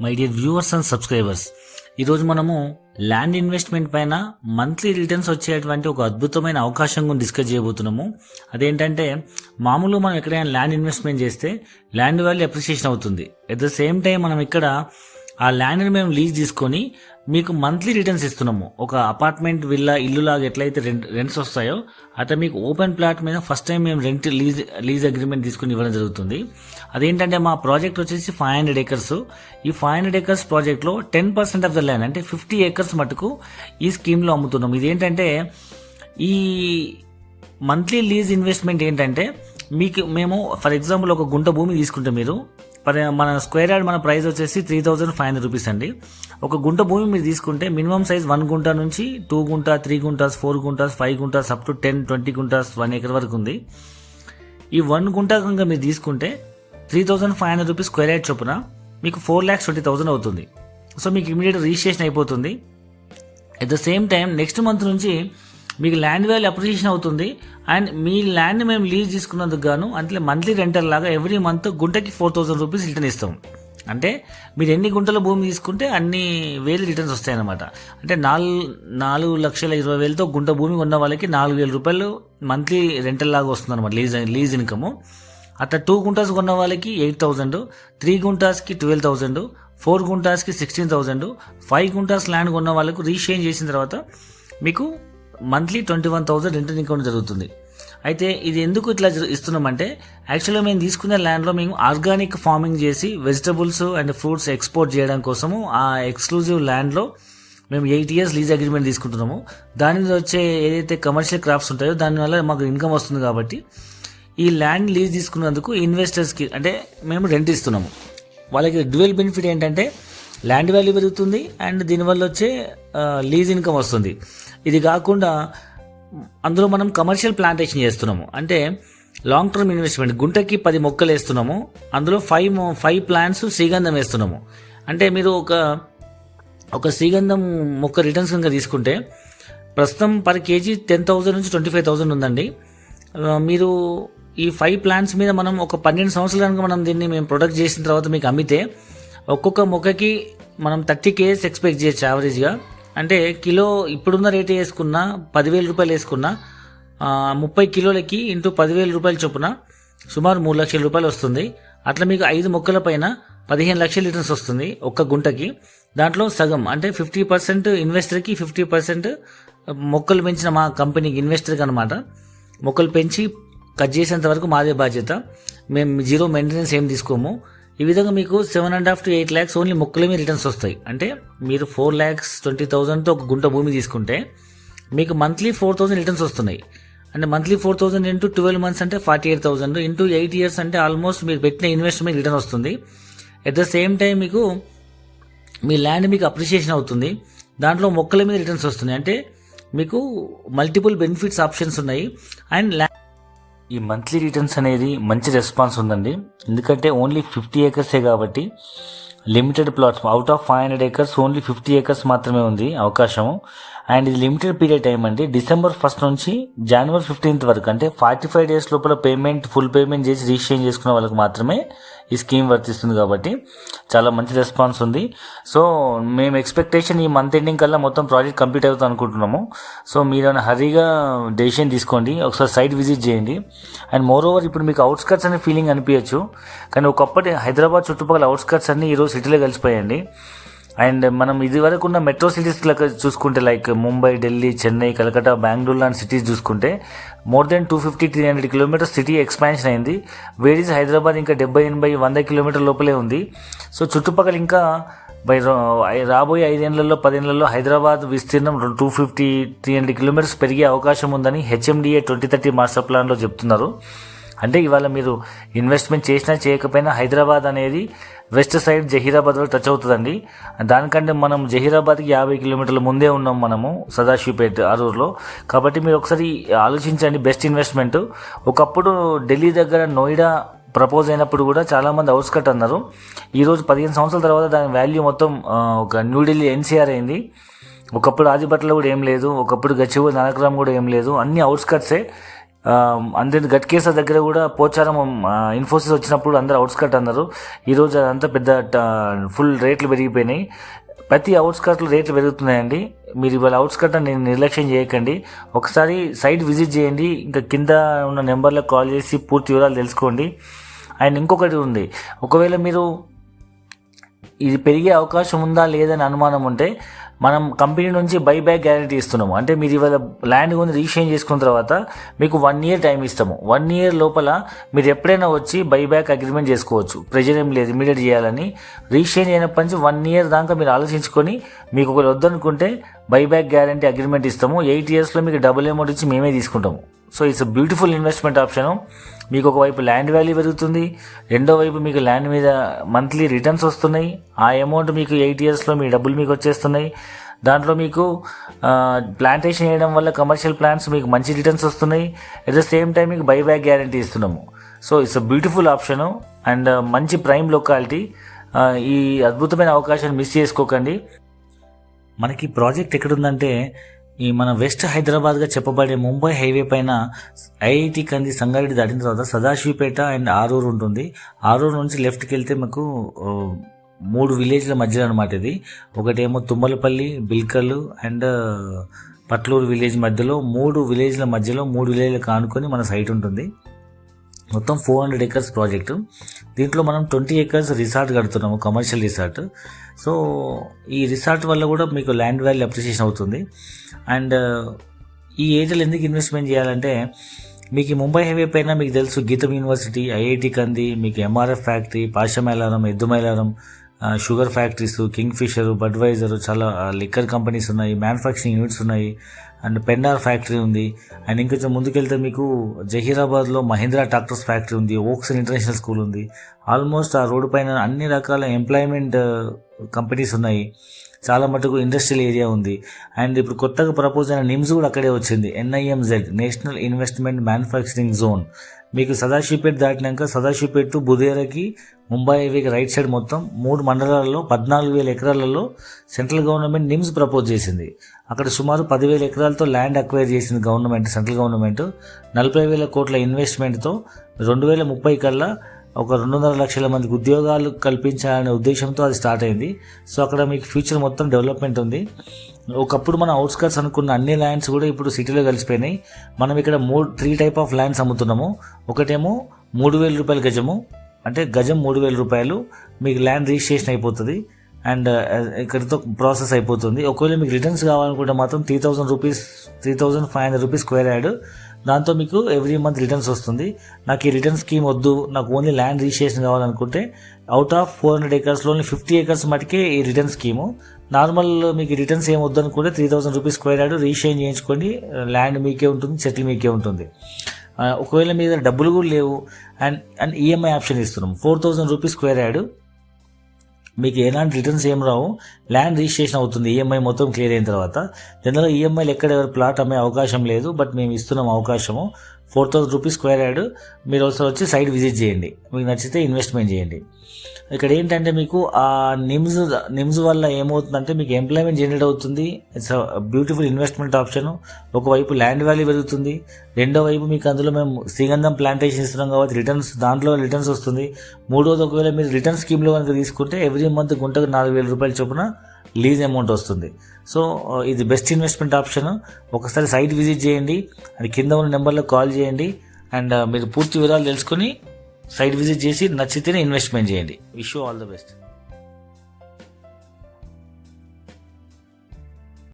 My dear viewers and subscribers, ఈరోజు మనము land investment పైన మంత్లీ రిటర్న్స్ వచ్చేటువంటి ఒక అద్భుతమైన అవకాశం గురించి డిస్కస్ చేయబోతున్నాము. అదేంటంటే, మామూలుగా మనం ఎక్కడైనా ల్యాండ్ ఇన్వెస్ట్మెంట్ చేస్తే ల్యాండ్ వాల్యూ అప్రిషియేషన్ అవుతుంది. అట్ ద సేమ్ టైం మనం ఇక్కడ ఆ ల్యాండ్ని మేము లీజ్ తీసుకొని మీకు మంత్లీ రిటర్న్స్ ఇస్తున్నాము. ఒక అపార్ట్మెంట్ విల్లా ఇల్లు లాగా ఎట్లయితే రెంట్స్ వస్తాయో అట్లా మీకు ఓపెన్ ప్లాట్ మీద ఫస్ట్ టైం మేము లీజ్ అగ్రిమెంట్ తీసుకుని ఇవ్వడం జరుగుతుంది. అదేంటంటే, మా ప్రాజెక్ట్ వచ్చేసి 500 acres. ఈ 500 acres ప్రాజెక్ట్లో 10% ఆఫ్ ద ల్యాండ్ అంటే 50 acres మటుకు ఈ స్కీమ్లో అమ్ముతున్నాం. ఇదేంటంటే, ఈ మంత్లీ లీజ్ ఇన్వెస్ట్మెంట్ ఏంటంటే, మేము ఫర్ ఎగ్జాంపుల్ ఒక గుంట భూమి తీసుకుంటే మీరు మన స్క్వేర్ యార్డ్ మన ప్రైస్ వచ్చేసి 3,500 రూపీస్ అండి. ఒక గుంట భూమి మీరు తీసుకుంటే మినిమం సైజ్ 1 గుంట నుంచి 2 గుంట, 3 guntas, 4 guntas, 5 guntas up to 10-20 guntas, 1 acre వరకు ఉంది. ఈ 1 గుంట కనుక మీరు తీసుకుంటే 3,500 రూపీస్ స్క్వేర్ యార్డ్ చొప్పున మీకు 4,20,000 అవుతుంది. సో మీకు ఇమీడియట్ రిజిస్ట్రేషన్ అయిపోతుంది. At the same time next month నుంచి మీకు ల్యాండ్ వాల్యూ అప్రిషియేషన్ అవుతుంది. అండ్ మీ ల్యాండ్ మేము లీజ్ తీసుకున్నందుకు గాను అంటే మంత్లీ రెంటల్ లాగా ఎవ్రీ మంత్ గుంటకి 4,000 రూపీస్ రిటర్న్ ఇస్తాం. అంటే మీరు ఎన్ని గుంటల భూమి తీసుకుంటే అన్ని వేలు రిటర్న్స్ వస్తాయన్నమాట. అంటే 4,20,000తో గుంట భూమి ఉన్న వాళ్ళకి 4,000 రూపాయలు మంత్లీ రెంటల్ లాగా వస్తుంది అనమాట, లీజ్ ఇన్కమ్. అట్లా 2 గుంటాస్ కొన్న వాళ్ళకి 8,000, 3 గుంటాస్కి 12,000, 4 గుంటాస్కి 16,000, 5 గుంటాస్ ల్యాండ్ కొన్న వాళ్ళకు రీషేంజ్ చేసిన తర్వాత మీకు మంత్లీ 21,000 రెంట్ ఇన్కమ్ జరుగుతుంది. అయితే ఇది ఎందుకు ఇట్లా ఇస్తున్నామంటే, యాక్చువల్గా మేము తీసుకునే ల్యాండ్లో మేము ఆర్గానిక్ ఫార్మింగ్ చేసి వెజిటబుల్స్ అండ్ ఫ్రూట్స్ ఎక్స్పోర్ట్ చేయడం కోసము ఆ ఎక్స్క్లూజివ్ ల్యాండ్లో మేము 8 years లీజ్ అగ్రిమెంట్ తీసుకుంటున్నాము. దాని మీద వచ్చే ఏదైతే కమర్షియల్ క్రాప్స్ ఉంటాయో దానివల్ల మాకు ఇన్కమ్ వస్తుంది. కాబట్టి ఈ ల్యాండ్ లీజ్ తీసుకున్నందుకు ఇన్వెస్టర్స్కి అంటే మేము రెంట్ ఇస్తున్నాము. వాళ్ళకి డ్యూయల్ బెనిఫిట్ ఏంటంటే, ల్యాండ్ వాల్యూ పెరుగుతుంది అండ్ దీనివల్ల వచ్చే లీజ్ ఇన్కమ్ వస్తుంది. ఇది కాకుండా అందులో మనం కమర్షియల్ ప్లాంటేషన్ చేస్తున్నాము. అంటే లాంగ్ టర్మ్ ఇన్వెస్ట్మెంట్, గుంటకి 10 మొక్కలు వేస్తున్నాము. అందులో 5 plants శ్రీగంధం వేస్తున్నాము. అంటే మీరు ఒక శ్రీగంధం మొక్క రిటర్న్స్ కనుక తీసుకుంటే ప్రస్తుతం పర్ కేజీ 10,000 నుంచి 25,000 ఉందండి. మీరు ఈ 5 plants మీద మనం ఒక 12 సంవత్సరాలు కనుక మనం దీన్ని మేము ప్రొడక్ట్ చేసిన తర్వాత మీకు అమ్మితే ఒక్కొక్క మొక్కకి మనం 30 kgs ఎక్స్పెక్ట్ చేయొచ్చు యావరేజ్గా. అంటే కిలో ఇప్పుడున్న రేటు వేసుకున్నా 10,000 రూపాయలు వేసుకున్నా 30 కిలోలకి ఇంటూ 10,000 రూపాయల చొప్పున సుమారు 3 లక్షల రూపాయలు వస్తుంది. అట్లా మీకు 5 మొక్కల పైన 15 లక్షల రిటర్న్స్ వస్తుంది ఒక్క గుంటకి. దాంట్లో సగం అంటే 50% ఇన్వెస్టర్కి, 50% మొక్కలు పెంచిన మా కంపెనీకి ఇన్వెస్టర్కి అనమాట. మొక్కలు పెంచి కట్ చేసేంత వరకు మాదే బాధ్యత. మేము జీరో మెయింటెనెన్స్ ఏం తీసుకోము. ఈ విధంగా మీకు 7.5 to 8 lakhs ఓన్లీ మొక్కలమే రిటర్న్స్ వస్తాయి. అంటే మీరు 4,20,000తో ఒక గుంట భూమి తీసుకుంటే మీకు మంత్లీ 4,000 రిటర్న్స్ వస్తున్నాయి. అంటే మంత్లీ 4,000 ఇంటూ 12 months అంటే 48,000 ఇంటూ 8 years అంటే ఆల్మోస్ట్ మీరు పెట్టిన ఇన్వెస్ట్మెంట్ రిటర్న్ వస్తుంది. ఎట్ ద సేమ్ టైం మీకు మీ ల్యాండ్ మీకు అప్రిషియేషన్ అవుతుంది. దాంట్లో మొక్కల మీద రిటర్న్స్ వస్తున్నాయి. అంటే మీకు మల్టిపుల్ బెనిఫిట్స్ ఆప్షన్స్ ఉన్నాయి. అండ్ ఈ మంత్లీ రిటర్న్స్ అనేది మంచి రెస్పాన్స్ ఉందండి. ఎందుకంటే ఓన్లీ 50 acres కాబట్టి limited plots, out of 500 acres only 50 acres మాత్రమే ఉంది అవకాశము. అండ్ ఇది లిమిటెడ్ పీరియడ్ టైం అండి. December 1st నుంచి January 15th వరకు, అంటే 45 days లోపల ఫుల్ పేమెంట్ చేసి రిజిస్ట్రేషన్ చేసుకున్న వాళ్ళకి మాత్రమే ఈ స్కీమ్ వర్తిస్తుంది. కాబట్టి చాలా మంచి రెస్పాన్స్ ఉంది. సో మేము ఎక్స్పెక్టేషన్ ఈ మంత్ ఎండింగ్ కల్లా మొత్తం ప్రాజెక్ట్ కంప్లీట్ అవుతుంది అనుకుంటున్నాము. సో మీరు హరీగా డెసిషన్ తీసుకోండి, ఒకసారి సైట్ విజిట్ చేయండి. అండ్ మోర్ ఓవర్ ఇప్పుడు మీకు అవుట్స్కట్స్ అనే ఫీలింగ్ అనిపించచ్చు, కానీ ఒకప్పటి హైదరాబాద్ చుట్టుపక్కల అవుట్స్కట్స్ అన్ని ఈరోజు సిటీలో కలిసిపోయాయండి. అండ్ మనం ఇది వరకు ఉన్న మెట్రో సిటీస్ చూసుకుంటే లైక్ ముంబై, ఢిల్లీ, చెన్నై, కలకత్తా, బెంగళూరు లాంటి సిటీస్ చూసుకుంటే more than 250-300 kilometers city expansion అయింది. వేరీస్ హైదరాబాద్ ఇంకా 70, 80, 100 kilometers లోపలే ఉంది. సో చుట్టుపక్కల ఇంకా రాబోయే 5 ఏళ్లలో 10 ఏళ్లలో హైదరాబాద్ విస్తీర్ణం 250-300 kilometers పెరిగే అవకాశం ఉందని HMDA 2030 మాస్టర్ ప్లాన్లో చెప్తున్నారు. అంటే ఇవాళ మీరు ఇన్వెస్ట్మెంట్ చేసినా చేయకపోయినా హైదరాబాద్ అనేది వెస్ట్ సైడ్ జహీరాబాద్ వరకు టచ్ అవుతుందండి. దానికంటే మనం జహీరాబాద్కి 50 kilometers ముందే ఉన్నాం మనము సదాశివపేట, ఆరూరులో. కాబట్టి మీరు ఒకసారి ఆలోచించండి, బెస్ట్ ఇన్వెస్ట్మెంట్. ఒకప్పుడు ఢిల్లీ దగ్గర నోయిడా ప్రపోజ్ అయినప్పుడు కూడా చాలామంది అవుట్స్కట్ అన్నారు. ఈరోజు 15 సంవత్సరాల తర్వాత దాని వాల్యూ మొత్తం ఒక న్యూఢిల్లీ NCR అయింది. ఒకప్పుడు ఆదిబట్ల కూడా ఏం లేదు, ఒకప్పుడు గచ్చిబౌలి, నానక్రామ్ కూడా ఏం లేదు, అన్ని అవుట్స్కట్సే. అందరి గట్కేసర్ దగ్గర కూడా పోచారం ఇన్ఫోసిస్ వచ్చినప్పుడు అందరు అవుట్స్కట్ అన్నారు. ఈరోజు అదంతా పెద్ద ఫుల్ రేట్లు పెరిగిపోయినాయి. ప్రతి అవుట్స్కట్లో రేట్లు పెరుగుతున్నాయండి. మీరు ఇవాళ అవుట్స్కట్ నేను నిర్లక్ష్యం చేయకండి. ఒకసారి సైట్ విజిట్ చేయండి. ఇంకా కింద ఉన్న నెంబర్లకు కాల్ చేసి పూర్తి వివరాలు తెలుసుకోండి. అండ్ ఇంకొకటి ఉంది, ఒకవేళ మీరు ఇది పెరిగే అవకాశం ఉందా లేదని అనుమానం ఉంటే మనం కంపెనీ నుంచి బైబ్యాక్ గ్యారంటీ ఇస్తున్నాము. అంటే మీరు ఇవాళ ల్యాండ్ కొని రిజిస్ట్రేషన్ చేసుకున్న తర్వాత మీకు 1 year టైం ఇస్తాము. 1 year లోపల మీరు ఎప్పుడైనా వచ్చి బైబ్యాక్ అగ్రిమెంట్ చేసుకోవచ్చు. ప్రెజర్ ఏం లేదు ఇమీడియట్ చేయాలని. రిజిస్ట్రేషన్ అయినప్పటి నుంచి 1 year దాకా మీరు ఆలోచించుకొని మీకు ఒకరు వద్దనుకుంటే బైబ్యాక్ గ్యారంటీ అగ్రిమెంట్ ఇస్తాము. 8 yearsలో మీకు డబుల్ అమౌంట్ ఇచ్చి మేమే తీసుకుంటాము. So it's beautiful investment option. మీకు ఒకవైపు ల్యాండ్ వాల్యూ పెరుగుతుంది, రెండో వైపు మీకు ల్యాండ్ మీద మంత్లీ రిటర్న్స్ వస్తున్నాయి. ఆ అమౌంట్ మీకు 8 yearsలో మీ డబ్బులు మీకు వచ్చేస్తున్నాయి. దాంట్లో మీకు ప్లాంటేషన్ చేయడం వల్ల కమర్షియల్ ప్లాంట్స్ మీకు మంచి రిటర్న్స్ వస్తున్నాయి. అట్ ద సేమ్ టైం మీకు బైబ్యాక్ గ్యారంటీ ఇస్తున్నాము. So it's a beautiful option and మంచి ప్రైమ్ లొకాలిటీ. ఈ అద్భుతమైన అవకాశాన్ని మిస్ చేసుకోకండి. మనకి ప్రాజెక్ట్ ఎక్కడుందంటే ఈ మన వెస్ట్ హైదరాబాద్గా చెప్పబడే ముంబై హైవే పైన ఐఐటి కంది సంగారెడ్డి దాటిన తర్వాత సదాశివపేట అండ్ ఆరూరు ఉంటుంది. ఆరూరు నుంచి లెఫ్ట్కి వెళ్తే మాకు 3 విలేజ్ల మధ్యలో అనమాట ఇది. ఒకటేమో తుమ్మలపల్లి, బిల్కలు అండ్ పట్లూరు విలేజ్ మధ్యలో 3 విలేజ్ల మధ్యలో 3 విలేజ్లకు ఆనుకొని మన సైట్ ఉంటుంది. మొత్తం 400 acres ప్రాజెక్టు. దీంట్లో మనం 20 acres రిసార్ట్ కడుతున్నాము, కమర్షియల్ రిసార్ట్. సో ఈ రిసార్ట్ వల్ల కూడా మీకు ల్యాండ్ వాల్యూ అప్రిషియేషన్ అవుతుంది. అండ్ ఈ ఏరియాలో ఎందుకు ఇన్వెస్ట్మెంట్ చేయాలంటే మీకు ముంబై హైవే పైన మీకు తెలుసు గీతం యూనివర్సిటీ, ఐఐటి కంది, మీకు MRF factory, Pashamailaram, Eddumailaram, sugar factories, Kingfisher, Budweiser, చాలా లిక్కర్ కంపెనీస్ ఉన్నాయి, మ్యానుఫ్యాక్చరింగ్ యూనిట్స్ ఉన్నాయి అండ్ పెన్నార్ ఫ్యాక్టరీ ఉంది. అండ్ ఇంకొంచెం ముందుకెళ్తే మీకు జహీరాబాద్లో మహీంద్రా ట్రాక్టర్స్ ఫ్యాక్టరీ ఉంది, ఓక్స్ ఇంటర్నేషనల్ స్కూల్ ఉంది. ఆల్మోస్ట్ ఆ రోడ్డు పైన అన్ని రకాల ఎంప్లాయ్మెంట్ కంపెనీస్ ఉన్నాయి. చాలా మటుకు ఇండస్ట్రియల్ ఏరియా ఉంది. అండ్ ఇప్పుడు కొత్తగా ప్రపోజ్ అయిన నిమ్స్ కూడా అక్కడే వచ్చింది. NIMZ, national investment manufacturing zone. మీకు సదాశివపేట దాటినాక సదాశివపేట టు బుదేరాకి ముంబై హైవేకి రైట్ సైడ్ మొత్తం 3 మండలాల్లో 14,000 ఎకరాలలో సెంట్రల్ గవర్నమెంట్ నిమ్స్ ప్రపోజ్ చేసింది. అక్కడ సుమారు 10,000 ఎకరాలతో ల్యాండ్ అక్వైర్ చేసింది గవర్నమెంట్, సెంట్రల్ గవర్నమెంట్. 40,000 కోట్ల ఇన్వెస్ట్మెంట్తో 2030 కల్లా ఒక 2.5 లక్షల మందికి ఉద్యోగాలు కల్పించాలనే ఉద్దేశంతో అది స్టార్ట్ అయింది. సో అక్కడ మీకు ఫ్యూచర్ మొత్తం డెవలప్మెంట్ ఉంది. ఒకప్పుడు మన అవుట్స్కట్స్ అనుకున్న అన్ని ల్యాండ్స్ కూడా ఇప్పుడు సిటీలో కలిసిపోయినాయి. మనం ఇక్కడ 3 టైప్ ఆఫ్ ల్యాండ్స్ అమ్ముతున్నాము. ఒకటేమో 3,000 రూపాయల గజము, అంటే గజం 3,000 రూపాయలు మీకు ల్యాండ్ రిజిస్ట్రేషన్ అయిపోతుంది అండ్ ఇక్కడితో ప్రాసెస్ అయిపోతుంది. ఒకవేళ మీకు రిటర్న్స్ కావాలనుకుంటే మాత్రం 3,500 రూపీస్ స్క్వేర్ యార్డ్. దాంతో మీకు ఎవ్రీ మంత్ రిటర్న్స్ వస్తుంది. నాకు ఈ రిటర్న్ స్కీమ్ వద్దు, నాకు ఓన్లీ ల్యాండ్ రిజిస్ట్రేషన్ కావాలనుకుంటే అవుట్ ఆఫ్ 400 acres లోని 50 acres మటుకే ఈ రిటర్న్ స్కీము. నార్మల్ మీకు రిటర్న్స్ ఏం వద్దు అనుకుంటే 3,000 రూపీస్ స్క్వేర్ యార్డ్ రిజిస్ట్రేషన్ చేయించుకోండి. ల్యాండ్ మీకే ఉంటుంది, సెటిల్ మీకే ఉంటుంది. ఒకవేళ మీ దగ్గర డబ్బులు కూడా లేవు అండ్ ఈఎంఐ ఆప్షన్ ఇస్తున్నాం. 4,000 రూపీస్ స్క్వేర్ యార్డ్, మీకు ఎలాంటి రిటర్న్స్ ఏం రావు, ల్యాండ్ రిజిస్ట్రేషన్ అవుతుంది ఈఎంఐ మొత్తం క్లియర్ అయిన తర్వాత. జనరల్గా ఈఎంఐలు ఎక్కడ ఎవరు ప్లాట్ అమ్మే అవకాశం లేదు, బట్ మేము ఇస్తున్నాం అవకాశము. 4,000 రూపీస్ స్క్వేర్ యార్డ్. మీరు ఒకసారి వచ్చి సైట్ విజిట్ చేయండి, మీకు నచ్చితే ఇన్వెస్ట్మెంట్ చేయండి. ఇక్కడ ఏంటంటే మీకు ఆ నిమ్స్ వల్ల ఏమవుతుందంటే మీకు ఎంప్లాయ్మెంట్ జనరేట్ అవుతుంది. It's beautiful investment option. ఒకవైపు ల్యాండ్ వాల్యూ పెరుగుతుంది, రెండో వైపు మీకు అందులో మేము శ్రీగంధం ప్లాంటేషన్ ఇస్తున్నాం కాబట్టి దాంట్లో రిటర్న్స్ వస్తుంది. మూడోది, ఒకవేళ మీరు రిటర్న్ స్కీమ్లో కనుక తీసుకుంటే ఎవ్రీ మంత్ గుంటకు 4,000 రూపాయల చొప్పున లీజ్ అమౌంట్ వస్తుంది. సో ఇది బెస్ట్ ఇన్వెస్ట్మెంట్ ఆప్షన్. ఒకసారి సైట్ విజిట్ చేయండి, అది కింద ఉన్న నెంబర్లో కాల్ చేయండి అండ్ మీరు పూర్తి వివరాలు తెలుసుకొని సైట్ విజిట్ చేసి నచ్చితేనే ఇన్వెస్ట్మెంట్ చేయండి. Wish you all the best.